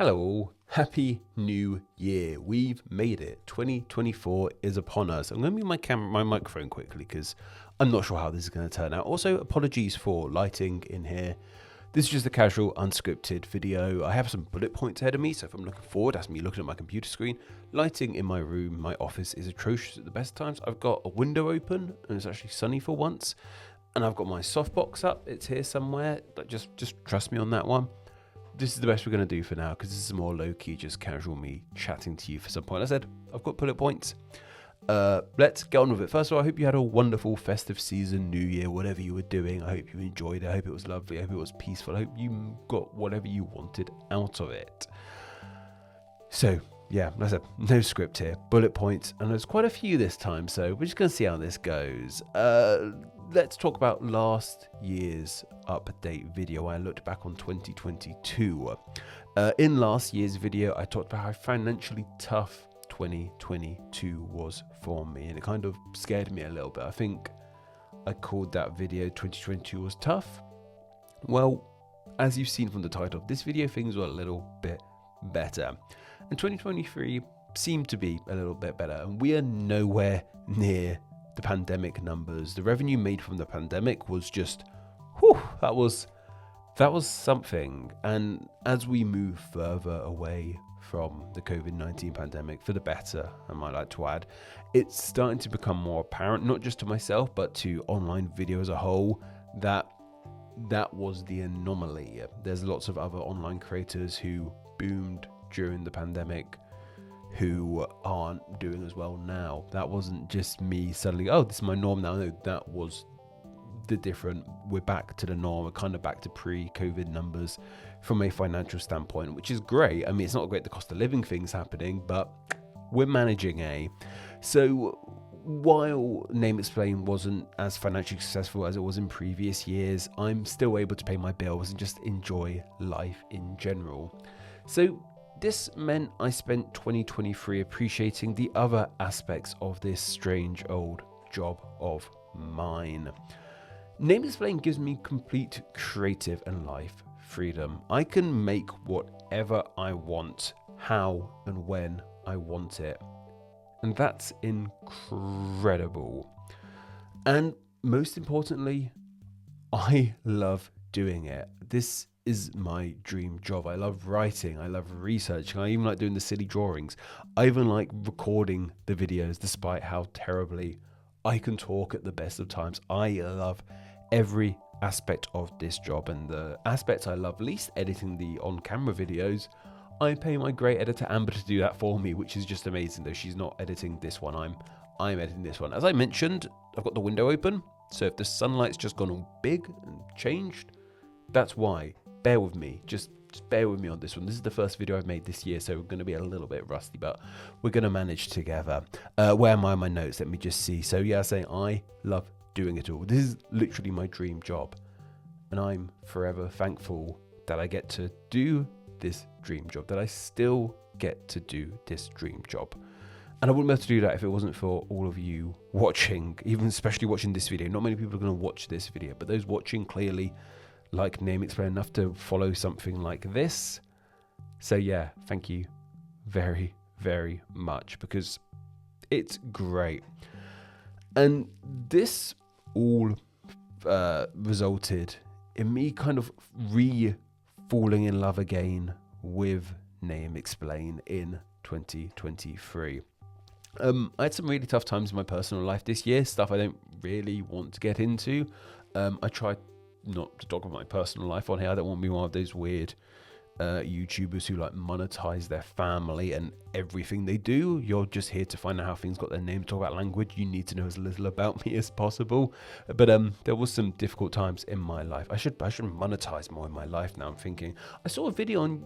Hello all, happy new year. We've made it. 2024 is upon us. I'm going to mute my microphone quickly because I'm not sure how this is going to turn out. Also, apologies for lighting in here. This is just a casual, unscripted video. I have some bullet points ahead of me, so if I'm looking forward, that's me looking at my computer screen. Lighting in my room, my office, is atrocious at the best times. I've got a window open, and it's actually sunny for once. And I've got my softbox up. It's here somewhere. Just trust me on that one. This is the best we're going to do for now, because this is more low-key, just casual me chatting to you for some point. I said, I've got bullet points. Let's get on with it. First of all, I hope you had a wonderful festive season, New Year, whatever you were doing. I hope you enjoyed it. I hope it was lovely. I hope it was peaceful. I hope you got whatever you wanted out of it. So, yeah, like I said, no script here. Bullet points. And there's quite a few this time, so we're just going to see how this goes. Let's talk about last year's update video. I looked back on 2022. In last year's video, I talked about how financially tough 2022 was for me, and it kind of scared me a little bit. I think I called that video 2022 was tough. Well, as you've seen from the title of this video, things were a little bit better, and 2023 seemed to be a little bit better, and we are nowhere near the pandemic numbers. The revenue made from the pandemic was just that was something. And as we move further away from the COVID-19 pandemic, for the better, I might like to add, it's starting to become more apparent, not just to myself, but to online video as a whole, that was the anomaly. There's lots of other online creators who boomed during the pandemic who aren't doing as well now. That wasn't just me suddenly, oh, this is my norm now. No, that was the different. We're back to the norm. We're kind of back to pre-COVID numbers from a financial standpoint, which is great. I mean, it's not great the cost of living things happening, but we're managing So while Name Explain wasn't as financially successful as it was in previous years, I'm still able to pay my bills and just enjoy life in general. So this meant I spent 2023 appreciating the other aspects of this strange old job of mine. Name Explain gives me complete creative and life freedom. I can make whatever I want, how and when I want it. And that's incredible. And most importantly, I love doing it. This is my dream job. I love writing. I love researching. I even like doing the silly drawings. I even like recording the videos, despite how terribly I can talk at the best of times. I love every aspect of this job, and the aspects I love least, editing the on-camera videos, I pay my great editor Amber to do that for me, which is just amazing. Though she's not editing this one, I'm editing this one. As I mentioned, I've got the window open, so if the sunlight's just gone all big and changed, that's why. Bear with me, just bear with me on this one. This is the first video I've made this year, so we're going to be a little bit rusty, but we're going to manage together. Where am I on my notes? Let me just see. So yeah, saying I love doing it all. This is literally my dream job, and I'm forever thankful that I get to do this dream job, that I still get to do this dream job. And I wouldn't be able to do that if it wasn't for all of you watching, even especially watching this video. Not many people are going to watch this video, but those watching clearly like Name Explain enough to follow something like this. So yeah, thank you very, very much, because it's great. And this all resulted in me kind of falling in love again with Name Explain in 2023. I had some really tough times in my personal life this year, stuff I don't really want to get into. I tried not to talk about my personal life on here. I don't want to be one of those weird YouTubers who like monetize their family and everything they do. You're just here to find out how things got their name, talk about language. You need to know as little about me as possible. But there was some difficult times in my life. I should monetize more in my life now. I'm thinking. I saw a video on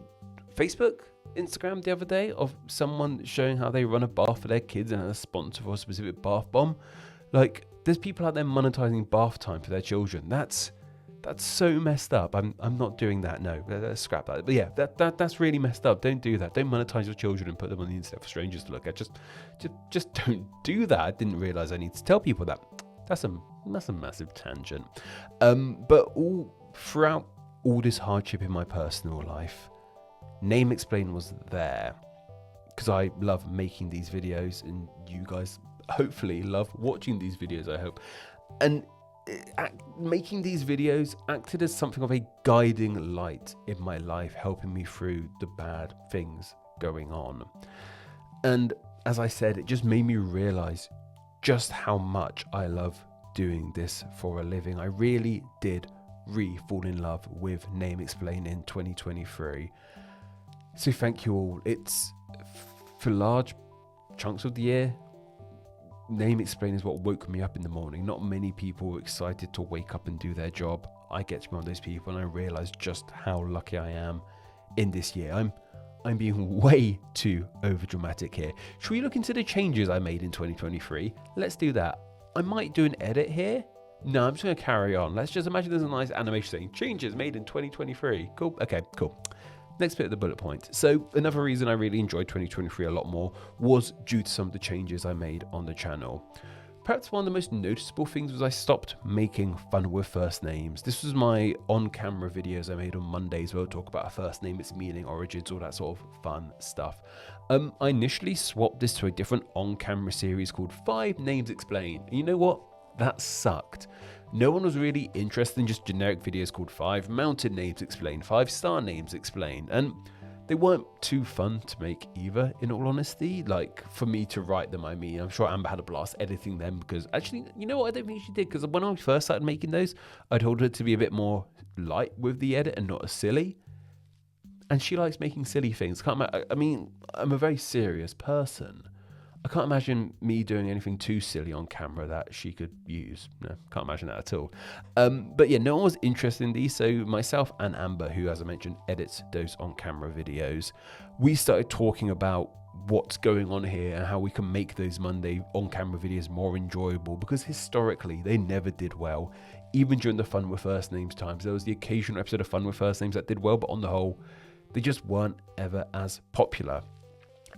Facebook, Instagram the other day of someone showing how they run a bath for their kids and a sponsor for a specific bath bomb. Like, there's people out there monetizing bath time for their children. That's so messed up. I'm not doing that. No, let's scrap that. But yeah, that's really messed up. Don't do that. Don't monetize your children and put them on the internet for strangers to look at. Just don't do that. I didn't realize I need to tell people that. That's a massive tangent. But throughout all this hardship in my personal life, Name Explain was there because I love making these videos, and you guys hopefully love watching these videos, I hope. And making these videos acted as something of a guiding light in my life, helping me through the bad things going on. And as I said, it just made me realize just how much I love doing this for a living. I really did fall in love with Name Explain in 2023. So thank you all. It's for large chunks of the year, Name Explain is what woke me up in the morning. Not many people were excited to wake up and do their job. I get to be one of those people, and I realize just how lucky I am in this year. I'm being way too over dramatic here. Should we look into the changes I made in 2023? Let's do that. I might do an edit here. No, I'm just going to carry on. Let's just imagine there's a nice animation saying changes made in 2023. Cool. Okay, cool. Next bit of the bullet point. So another reason I really enjoyed 2023 a lot more was due to some of the changes I made on the channel. Perhaps one of the most noticeable things was I stopped making fun with first names. This was my on-camera videos I made on Mondays where I'll talk about a first name, its meaning, origins, all that sort of fun stuff. I initially swapped this to a different on-camera series called 5 Names Explained. And you know what? That sucked. No one was really interested in just generic videos called 5 Mountain Names Explained, 5-star Names Explained, and they weren't too fun to make either, in all honesty. Like, for me to write them, I mean, I'm sure Amber had a blast editing them, because actually, you know what, I don't think she did, because when I first started making those, I told her to be a bit more light with the edit and not as silly, and she likes making silly things. I mean, I'm a very serious person. I can't imagine me doing anything too silly on camera that she could use. No, can't imagine that at all. But yeah, no one was interested in these. So myself and Amber, who, as I mentioned, edits those on-camera videos, we started talking about what's going on here and how we can make those Monday on-camera videos more enjoyable, because historically they never did well. Even during the Fun with First Names times, there was the occasional episode of Fun with First Names that did well, but on the whole, they just weren't ever as popular.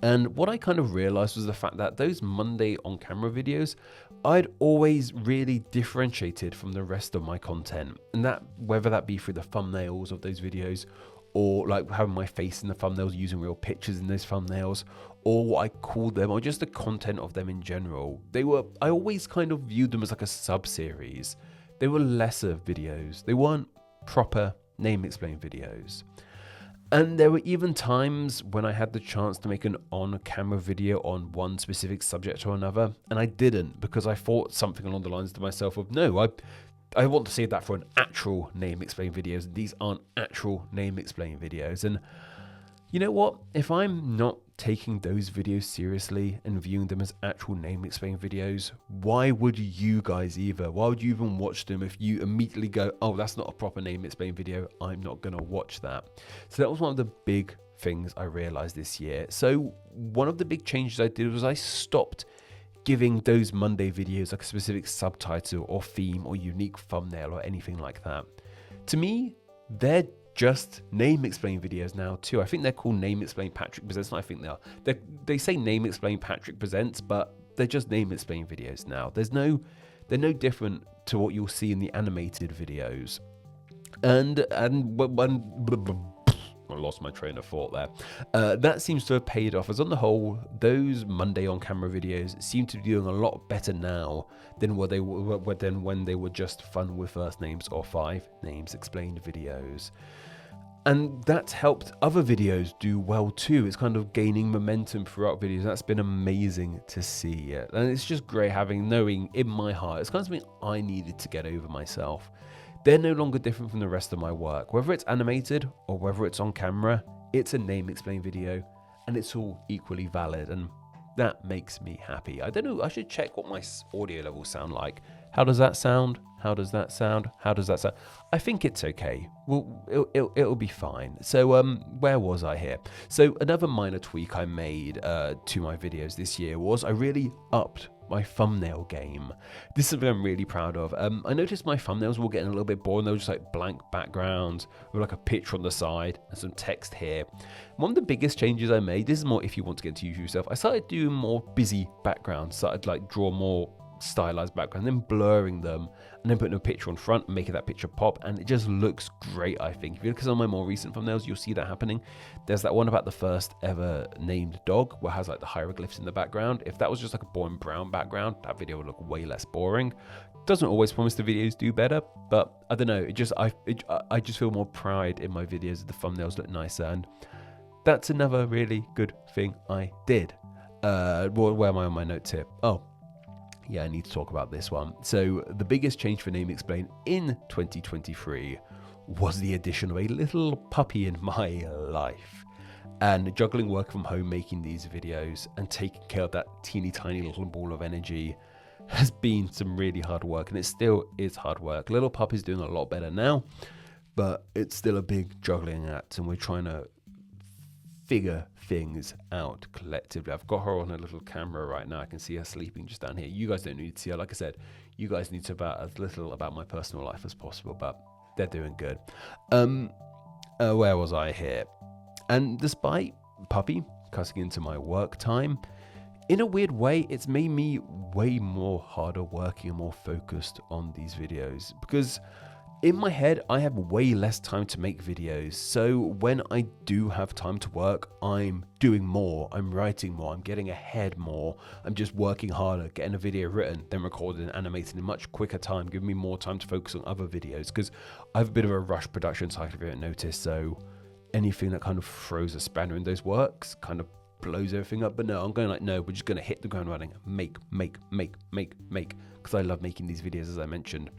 And what I kind of realized was the fact that those Monday on-camera videos, I'd always really differentiated from the rest of my content. And that, whether that be through the thumbnails of those videos, or like having my face in the thumbnails, using real pictures in those thumbnails, or what I called them, or just the content of them in general. I always kind of viewed them as like a sub-series. They were lesser videos. They weren't proper Name Explain videos. And there were even times when I had the chance to make an on-camera video on one specific subject or another, and I didn't, because I thought something along the lines to myself of, no, I want to save that for an actual Name Explain videos, and these aren't actual Name Explain videos. And you know what? If I'm not taking those videos seriously and viewing them as actual Name Explain videos, why would you guys either? Why would you even watch them if you immediately go, oh, that's not a proper Name Explain video, I'm not going to watch that? So that was one of the big things I realized this year. So one of the big changes I did was I stopped giving those Monday videos like a specific subtitle or theme or unique thumbnail or anything like that. To me, they're just Name Explain videos now too. I think they're called Name Explain Patrick Presents. I think they are. They say Name Explain Patrick Presents, but they're just Name Explain videos now. They're no different to what you'll see in the animated videos. And when I lost my train of thought there. That seems to have paid off, as on the whole, those Monday on-camera videos seem to be doing a lot better now than when they were just Fun with First Names or 5 Names Explained videos. And that's helped other videos do well too. It's kind of gaining momentum throughout videos. That's been amazing to see it. And it's just great knowing in my heart, it's kind of something I needed to get over myself. They're no longer different from the rest of my work. Whether it's animated or whether it's on camera, it's a Name Explain video, and it's all equally valid, and that makes me happy. I don't know, I should check what my audio levels sound like. How does that sound? How does that sound? How does that sound? I think it's okay. Well, it'll be fine. So where was I here? So another minor tweak I made to my videos this year was I really upped my thumbnail game. This is something I'm really proud of. I noticed my thumbnails were getting a little bit boring. They were just like blank backgrounds with like a picture on the side and some text here. One of the biggest changes I made, this is more if you want to get into YouTube yourself, I started doing more busy backgrounds, started like draw more stylized background, then blurring them, and then putting a picture on front and making that picture pop, and it just looks great, I think. If you look at some of my more recent thumbnails, you'll see that happening. There's that one about the first ever named dog, where it has like the hieroglyphs in the background. If that was just like a boring brown background, that video would look way less boring. Doesn't always promise the videos do better, but I don't know, I just feel more pride in my videos. The thumbnails look nicer, and that's another really good thing I did. Where am I on my notes here? Oh, yeah, I need to talk about this one. So the biggest change for Name Explain in 2023 was the addition of a little puppy in my life. And juggling work from home, making these videos, and taking care of that teeny tiny little ball of energy has been some really hard work, and it still is hard work. Little puppy's doing a lot better now, but it's still a big juggling act, and we're trying to figure things out collectively. I've got her on a little camera right now. I can see her sleeping just down here. You guys don't need to see her. Like I said, you guys need to about as little about my personal life as possible, but they're doing good. Where was I here? And despite puppy cutting into my work time, in a weird way, it's made me way more harder working and more focused on these videos, because in my head, I have way less time to make videos. So when I do have time to work, I'm doing more, I'm writing more, I'm getting ahead more, I'm just working harder, getting a video written, then recorded and animated in much quicker time, giving me more time to focus on other videos, because I have a bit of a rush production cycle, if you don't notice. So anything that kind of throws a spanner in those works kind of blows everything up. But no, I'm going like, no, we're just going to hit the ground running, make, because I love making these videos, as I mentioned.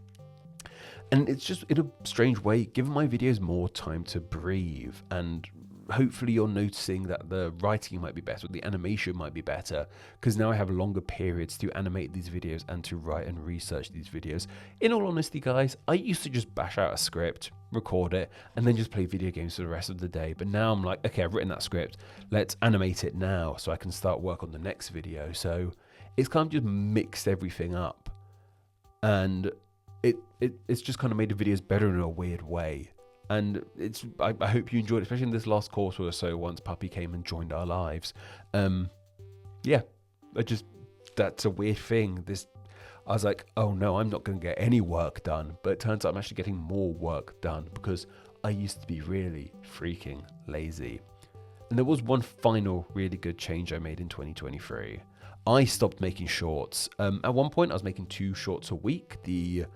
And it's just, in a strange way, giving my videos more time to breathe. And hopefully you're noticing that the writing might be better, the animation might be better, because now I have longer periods to animate these videos and to write and research these videos. In all honesty, guys, I used to just bash out a script, record it, and then just play video games for the rest of the day. But now I'm like, okay, I've written that script, let's animate it now so I can start work on the next video. So it's kind of just mixed everything up. And it's just kind of made the videos better in a weird way. And I hope you enjoyed it, especially in this last quarter or so, once puppy came and joined our lives. Yeah, that's a weird thing. I was like, oh no, I'm not going to get any work done. But it turns out I'm actually getting more work done, because I used to be really freaking lazy. And there was one final really good change I made in 2023. I stopped making shorts. At one point, I was making 2 shorts a week. The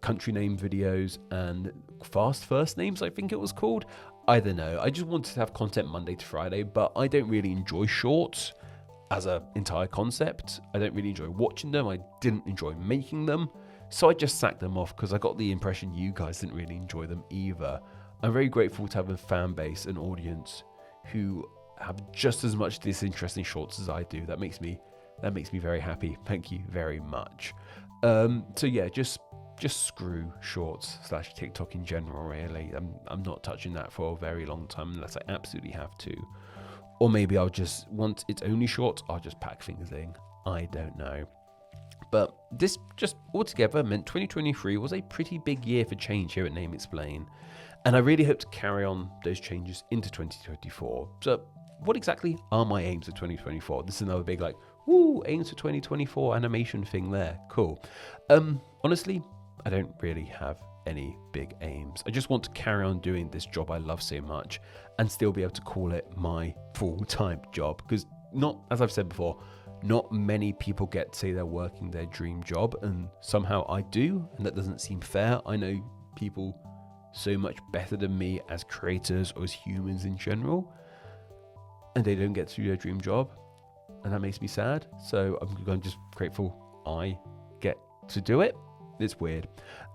country name videos and fast first names, I think it was called. I don't know. I just wanted to have content Monday to Friday, but I don't really enjoy shorts as an entire concept. I don't really enjoy watching them. I didn't enjoy making them. So I just sacked them off, because I got the impression you guys didn't really enjoy them either. I'm very grateful to have a fan base, an audience who have just as much disinterest in shorts as I do. That makes me very happy. Thank you very much. So yeah, just screw shorts / TikTok in general, really. I'm not touching that for a very long time unless I absolutely have to. Or maybe I'll just, once it's only shorts, I'll just pack things in. I don't know. But this just altogether meant 2023 was a pretty big year for change here at Name Explain. And I really hope to carry on those changes into 2024. So what exactly are my aims for 2024? This is another big aims for 2024 animation thing there. Cool. Honestly, I don't really have any big aims. I just want to carry on doing this job I love so much and still be able to call it my full-time job, because as I've said before, not many people get to say they're working their dream job, and somehow I do, and that doesn't seem fair. I know people so much better than me as creators or as humans in general, and they don't get to do their dream job, and that makes me sad. So I'm just grateful I get to do it. It's weird.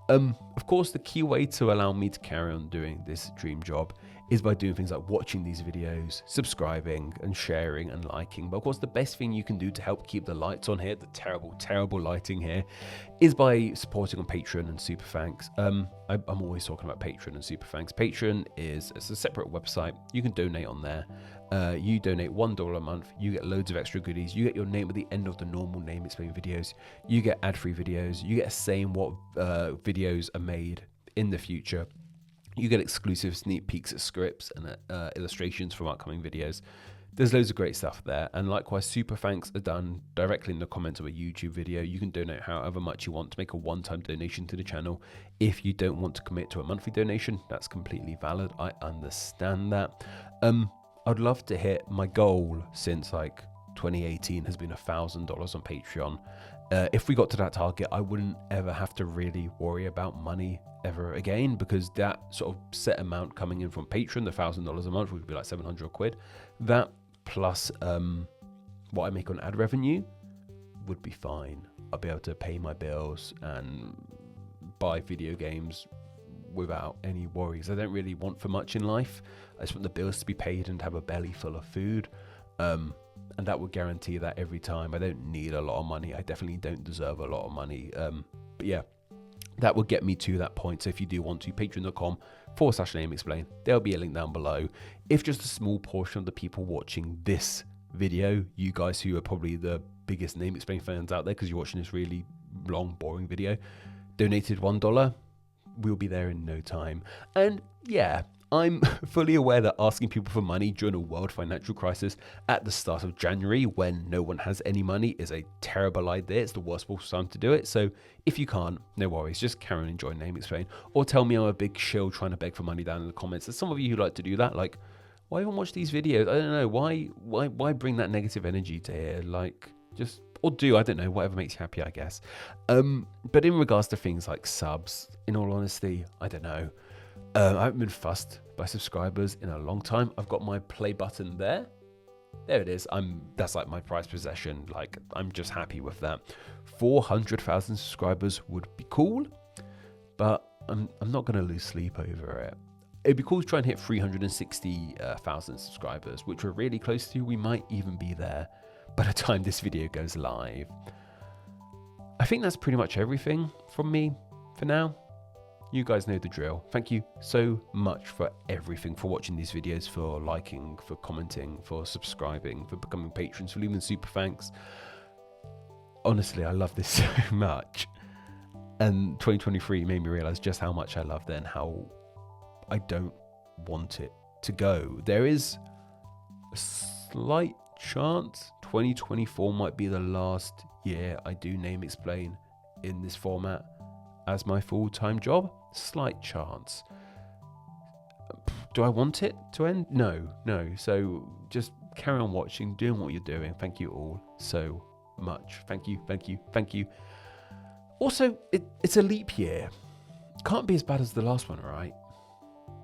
Of course, the key way to allow me to carry on doing this dream job is by doing things like watching these videos, subscribing and sharing and liking. But of course, the best thing you can do to help keep the lights on here, the terrible lighting here, is by supporting on Patreon and Super Thanks. I'm always talking about Patreon and Super Thanks. Patreon it's a separate website. You can donate on there. You donate $1 a month, you get loads of extra goodies. You get your name at the end of the normal Name Explain videos. You get ad-free videos. You get a say in what videos are made in the future. You get exclusive sneak peeks at scripts and illustrations from upcoming videos. There's loads of great stuff there. And likewise, super thanks are done directly in the comments of a YouTube video. You can donate however much you want to make a one-time donation to the channel. If you don't want to commit to a monthly donation, that's completely valid. I understand that. I'd love to hit my goal since like 2018 has been $1,000 on Patreon. If we got to that target, I wouldn't ever have to really worry about money ever again, because that sort of set amount coming in from Patreon, the $1,000 a month, would be like 700 quid. That plus what I make on ad revenue would be fine. I'll be able to pay my bills and buy video games without any worries. I don't really want for much in life. I just want the bills to be paid and have a belly full of food. And that would guarantee that every time. I don't need a lot of money. I definitely don't deserve a lot of money. But yeah, that would get me to that point. So if you do want to, patreon.com/NameExplain. There'll be a link down below. If just a small portion of the people watching this video, you guys who are probably the biggest Name Explain fans out there because you're watching this really long, boring video, donated $1, we'll be there in no time. And yeah, I'm fully aware that asking people for money during a world financial crisis at the start of January when no one has any money is a terrible idea. It's the worst possible time to do it. So if you can't, no worries, just carry on enjoying Name Explain, or tell me I'm a big shill trying to beg for money down in the comments. There's some of you who like to do that. Like, why even watch these videos? I don't know. Why bring that negative energy to here? Like, just, or do, I don't know, whatever makes you happy, I guess. But in regards to things like subs, in all honesty, I don't know. I haven't been fussed by subscribers in a long time. I've got my play button there. There it is. That's like my prized possession. Like, I'm just happy with that. 400,000 subscribers would be cool, but I'm not going to lose sleep over it. It'd be cool to try and hit 360,000 subscribers, which we're really close to. We might even be there by the time this video goes live. I think that's pretty much everything from me for now. You guys know the drill. Thank you so much for everything, for watching these videos, for liking, for commenting, for subscribing, for becoming patrons, for leaving super thanks. Honestly, I love this so much. And 2023 made me realize just how much I loved it and how I don't want it to go. There is a slight chance 2024 might be the last year I do Name Explain in this format as my full-time job. Slight chance. Do I want it to end? No. So just carry on watching, doing what you're doing. Thank you all so much. Thank you. Also, it's a leap year. Can't be as bad as the last one, right?